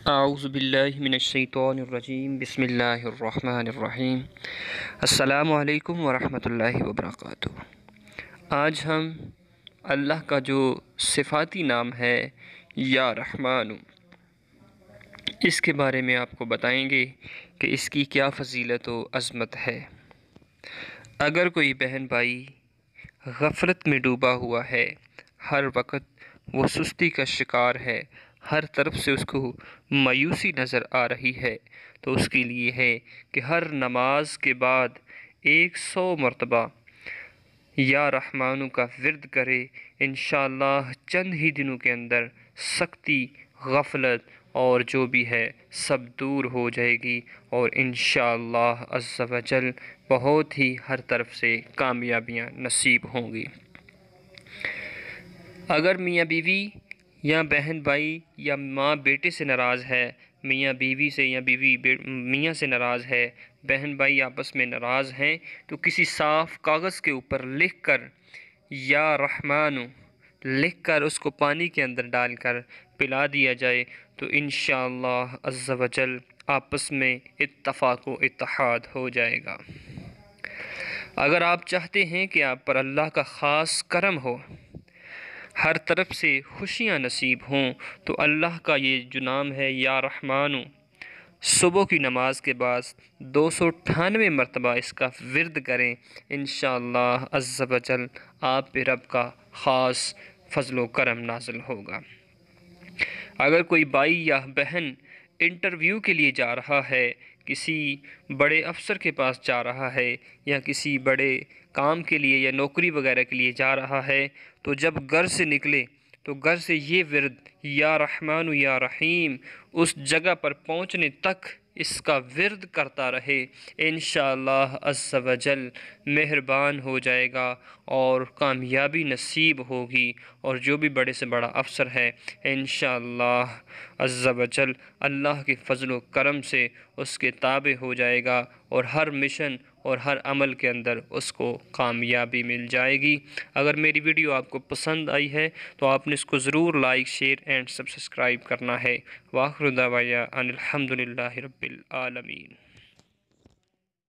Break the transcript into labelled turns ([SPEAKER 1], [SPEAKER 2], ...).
[SPEAKER 1] اعوذ باللہ من الشیطان الرجیم بسم اللہ الرحمن الرحیم السلام علیکم ورحمۃ اللہ وبرکاتہ۔ آج ہم اللہ کا جو صفاتی نام ہے یا رحمان، اس کے بارے میں آپ کو بتائیں گے کہ اس کی کیا فضیلت و عظمت ہے۔ اگر کوئی بہن بھائی غفلت میں ڈوبا ہوا ہے، ہر وقت وہ سستی کا شکار ہے، ہر طرف سے اس کو مایوسی نظر آ رہی ہے، تو اس کے لیے ہے کہ ہر نماز کے بعد 100 مرتبہ یا رحمانو کا ورد کرے۔ انشاءاللہ چند ہی دنوں کے اندر سختی، غفلت اور جو بھی ہے سب دور ہو جائے گی، اور انشاءاللہ عز و جل بہت ہی ہر طرف سے کامیابیاں نصیب ہوں گی۔ اگر میاں بیوی یا بہن بھائی یا ماں بیٹے سے ناراض ہے، میاں بیوی سے یا بیوی میاں سے ناراض ہے، بہن بھائی آپس میں ناراض ہیں، تو کسی صاف کاغذ کے اوپر لکھ کر یا رحمان لکھ کر اس کو پانی کے اندر ڈال کر پلا دیا جائے، تو انشاءاللہ عز و جل آپس میں اتفاق و اتحاد ہو جائے گا۔ اگر آپ چاہتے ہیں کہ آپ پر اللہ کا خاص کرم ہو، ہر طرف سے خوشیاں نصیب ہوں، تو اللہ کا یہ جو نام ہے یا رحمانو، صبح کی نماز کے بعد 298 مرتبہ اس کا ورد کریں۔ انشاءاللہ عز و جل آپ پہ رب کا خاص فضل و کرم نازل ہوگا۔ اگر کوئی بھائی یا بہن انٹرویو کے لیے جا رہا ہے، کسی بڑے افسر کے پاس جا رہا ہے، یا کسی بڑے کام کے لیے یا نوکری وغیرہ کے لیے جا رہا ہے، تو جب گھر سے نکلے تو گھر سے یہ ورد یا رحمان یا رحیم اس جگہ پر پہنچنے تک اس کا ورد کرتا رہے، انشاءاللہ عز و جل مہربان ہو جائے گا اور کامیابی نصیب ہوگی، اور جو بھی بڑے سے بڑا افسر ہے انشاءاللہ عز و جل اللہ کے فضل و کرم سے اس کے تابع ہو جائے گا، اور ہر مشن اور ہر عمل کے اندر اس کو کامیابی مل جائے گی۔ اگر میری ویڈیو آپ کو پسند آئی ہے تو آپ نے اس کو ضرور لائک، شیئر اینڈ سبسکرائب کرنا ہے۔ وآخر دعوانا ان الحمدللہ رب العالمین۔